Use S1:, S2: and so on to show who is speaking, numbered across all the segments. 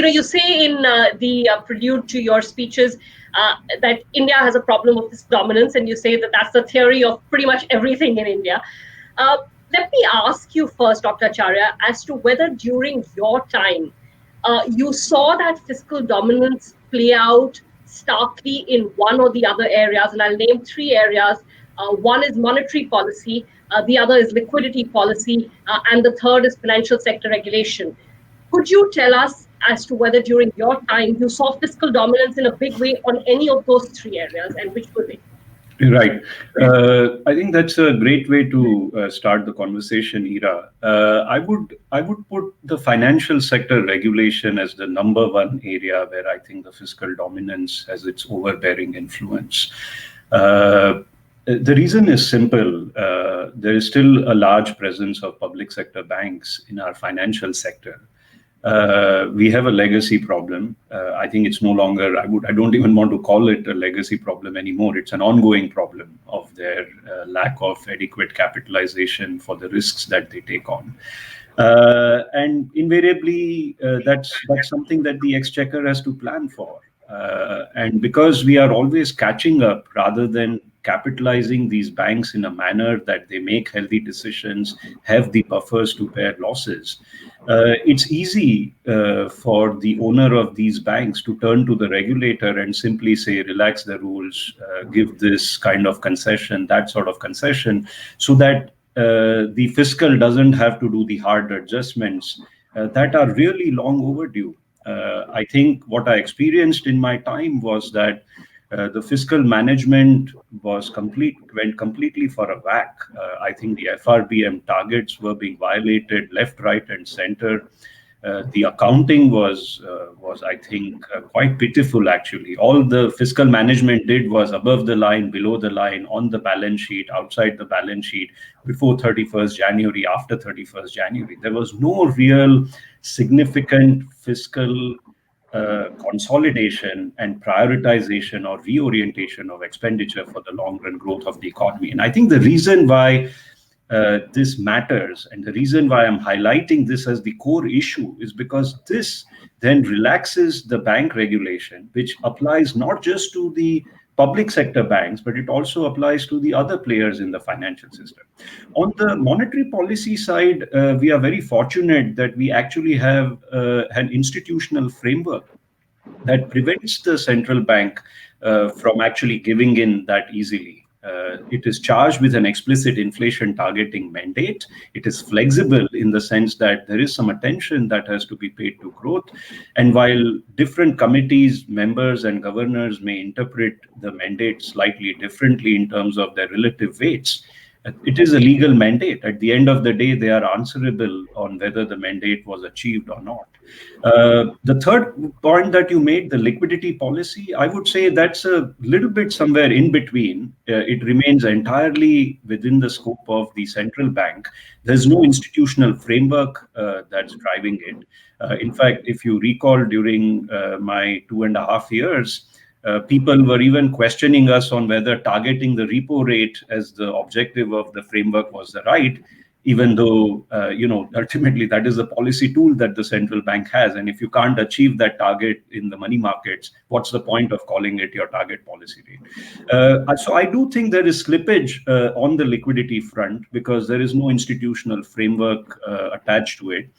S1: You say in the prelude to your speeches that India has a problem of this dominance, and you say that that's the theory of pretty much everything in India. Uh, Let me ask you first, Dr. Acharya, as to whether during your time you saw that fiscal dominance play out starkly in one or the other areas, and I'll name three areas. One is monetary policy, the other is liquidity policy, and the third is financial sector regulation. Could you tell us as to whether during your time you saw fiscal dominance in a big way on any of those three areas, and which were they?
S2: Right. I think that's a great way to start the conversation, Ira. I would put the financial sector regulation as the number one area where I think the fiscal dominance has its overbearing influence. The reason is simple. There is still a large presence of public sector banks in our financial sector. We have a legacy problem. I think it's no longer, I don't even want to call it a legacy problem anymore. It's an ongoing problem of their lack of adequate capitalization for the risks that they take on. And invariably, that's something that the exchequer has to plan for. And because we are always catching up rather than capitalizing these banks in a manner that they make healthy decisions, have the buffers to bear losses, it's easy for the owner of these banks to turn to the regulator and simply say, relax the rules, give this kind of concession, that sort of concession, so that the fiscal doesn't have to do the hard adjustments that are really long overdue. I think what I experienced in my time was that the fiscal management went completely for a whack. I think the FRBM targets were being violated left, right, and center. The accounting was I think, quite pitiful, actually. All the fiscal management did was above the line, below the line, on the balance sheet, outside the balance sheet, before 31st January, after 31st January. There was no real significant fiscal consolidation and prioritization or reorientation of expenditure for the long run growth of the economy. And I think the reason why this matters, and the reason why I'm highlighting this as the core issue, is because this then relaxes the bank regulation, which applies not just to the public sector banks, but it also applies to the other players in the financial system. On the monetary policy side, we are very fortunate that we actually have an institutional framework that prevents the central bank from actually giving in that easily. It is charged with an explicit inflation targeting mandate. It is flexible in the sense that there is some attention that has to be paid to growth. And while different committees, members, and governors may interpret the mandate slightly differently in terms of their relative weights, it is a legal mandate. At the end of the day, they are answerable on whether the mandate was achieved or not. The third point that you made, the liquidity policy, I would say that's a little bit somewhere in between. It remains entirely within the scope of the central bank. There's no institutional framework that's driving it. In fact, if you recall, during my 2.5 years, people were even questioning us on whether targeting the repo rate as the objective of the framework was the right, even though, ultimately that is a policy tool that the central bank has. And if you can't achieve that target in the money markets, what's the point of calling it your target policy rate? So I do think there is slippage on the liquidity front because there is no institutional framework attached to it.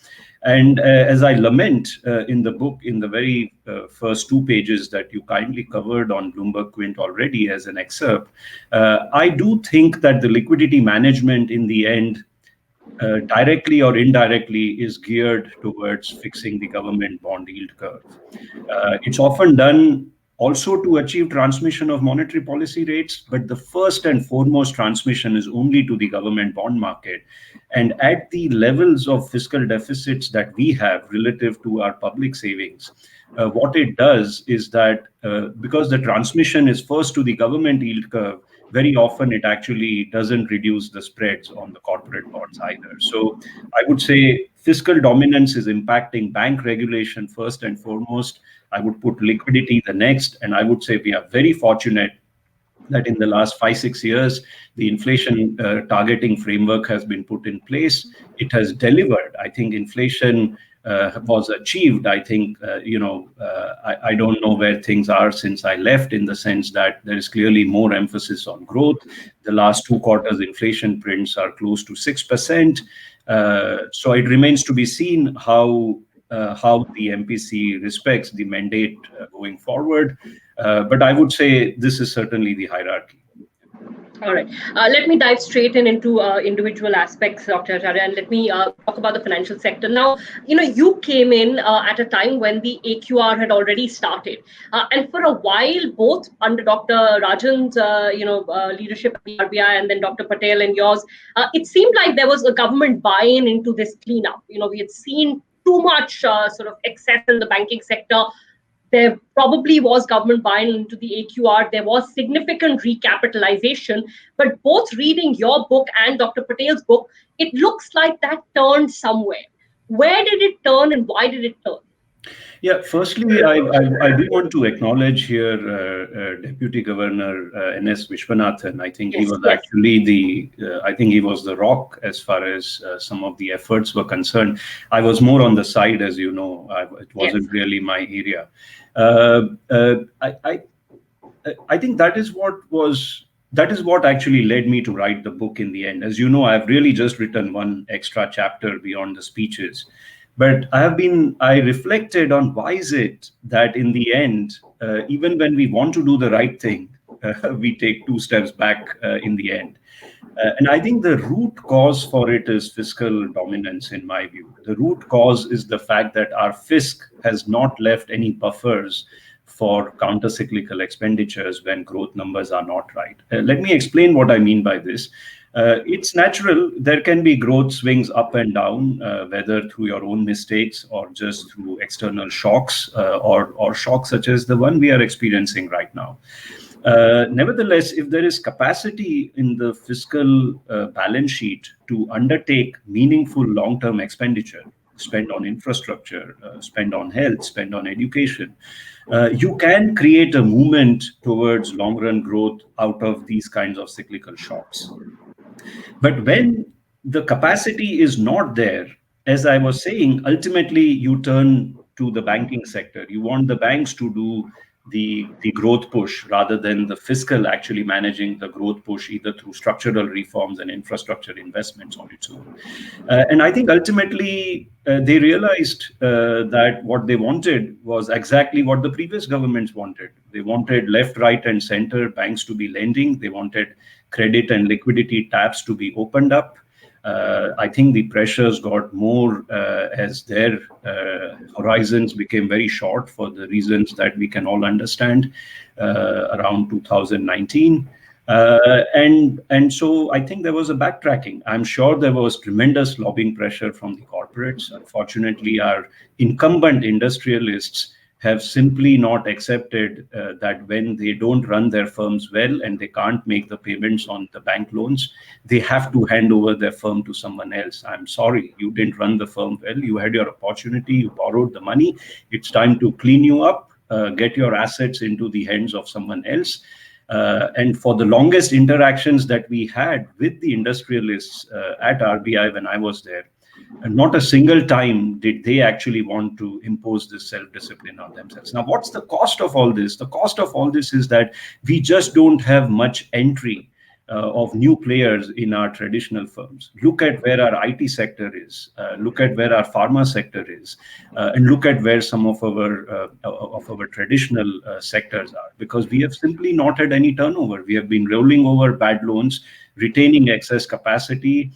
S2: And as I lament in the book, in the very first 2 pages that you kindly covered on Bloomberg Quint already as an excerpt, I do think that the liquidity management in the end, directly or indirectly, is geared towards fixing the government bond yield curve. It's often done also to achieve transmission of monetary policy rates, but the first and foremost transmission is only to the government bond market. And at the levels of fiscal deficits that we have relative to our public savings, what it does is that because the transmission is first to the government yield curve, very often it actually doesn't reduce the spreads on the corporate bonds either. So I would say fiscal dominance is impacting bank regulation first and foremost. I would put liquidity the next, and I would say we are very fortunate that in the last 5-6 years, the inflation targeting framework has been put in place. It has delivered. I think inflation was achieved. I think, I don't know where things are since I left, in the sense that there is clearly more emphasis on growth. The last 2 quarters inflation prints are close to 6%. So it remains to be seen how the MPC respects the mandate going forward. But I would say this is certainly the hierarchy.
S1: All right. Let me dive straight into individual aspects, Dr. Acharya, and let me talk about the financial sector. Now, you came in at a time when the AQR had already started. And for a while, both under Dr. Rajan's, leadership at the RBI, and then Dr. Patel and yours, it seemed like there was a government buy-in into this cleanup. We had seen too much sort of excess in the banking sector. There probably was government buy-in into the AQR. There was significant recapitalization. But both reading your book and Dr. Patel's book, it looks like that turned somewhere. Where did it turn and why did it turn?
S2: Yeah, firstly, I do want to acknowledge here Deputy Governor N.S. Vishwanathan. I think he was actually I think he was the rock as far as some of the efforts were concerned. I was more on the side, as you know. It wasn't really my area. I think that is what actually led me to write the book in the end. As you know, I've really just written one extra chapter beyond the speeches. But I reflected on why is it that in the end, even when we want to do the right thing, we take 2 steps back in the end. And I think the root cause for it is fiscal dominance, in my view. The root cause is the fact that our fisc has not left any buffers for counter-cyclical expenditures when growth numbers are not right. Let me explain what I mean by this. It's natural. There can be growth swings up and down, whether through your own mistakes or just through external shocks or shocks such as the one we are experiencing right now. Nevertheless, if there is capacity in the fiscal balance sheet to undertake meaningful long-term expenditure, spend on infrastructure, spend on health, spend on education, you can create a movement towards long-run growth out of these kinds of cyclical shocks. But when the capacity is not there, as I was saying, ultimately you turn to the banking sector. You want the banks to do the growth push rather than the fiscal actually managing the growth push, either through structural reforms and infrastructure investments on its own. And I think ultimately they realized that what they wanted was exactly what the previous governments wanted. They wanted left, right, and center banks to be lending. They wanted credit and liquidity taps to be opened up. I think the pressures got more as their horizons became very short for the reasons that we can all understand around 2019. And so I think there was a backtracking. I'm sure there was tremendous lobbying pressure from the corporates. Unfortunately, our incumbent industrialists have simply not accepted that when they don't run their firms well and they can't make the payments on the bank loans, they have to hand over their firm to someone else. I'm sorry, you didn't run the firm well. You had your opportunity, you borrowed the money. It's time to clean you up, get your assets into the hands of someone else. And for the longest interactions that we had with the industrialists at RBI when I was there, not a single time did they actually want to impose this self-discipline on themselves. Now, what's the cost of all this? The cost of all this is that we just don't have much entry of new players in our traditional firms. Look at where our IT sector is, look at where our pharma sector is, and look at where some of our traditional sectors are, because we have simply not had any turnover. We have been rolling over bad loans, retaining excess capacity,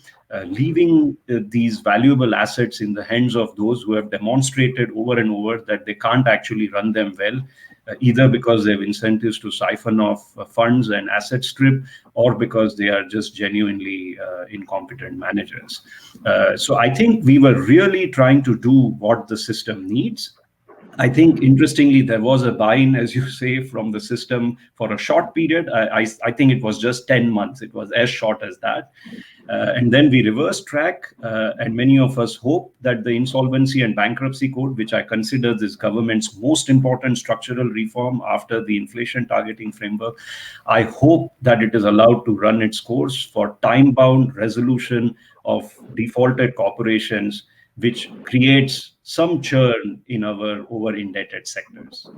S2: leaving these valuable assets in the hands of those who have demonstrated over and over that they can't actually run them well, either because they have incentives to siphon off funds and asset strip, or because they are just genuinely incompetent managers. So I think we were really trying to do what the system needs. I think, interestingly, there was a buy-in, as you say, from the system for a short period. I think it was just 10 months. It was as short as that. And then we reversed track, and many of us hope that the Insolvency and Bankruptcy Code, which I consider this government's most important structural reform after the inflation targeting framework, I hope that it is allowed to run its course for time-bound resolution of defaulted corporations, which creates some churn in our over-indebted sectors.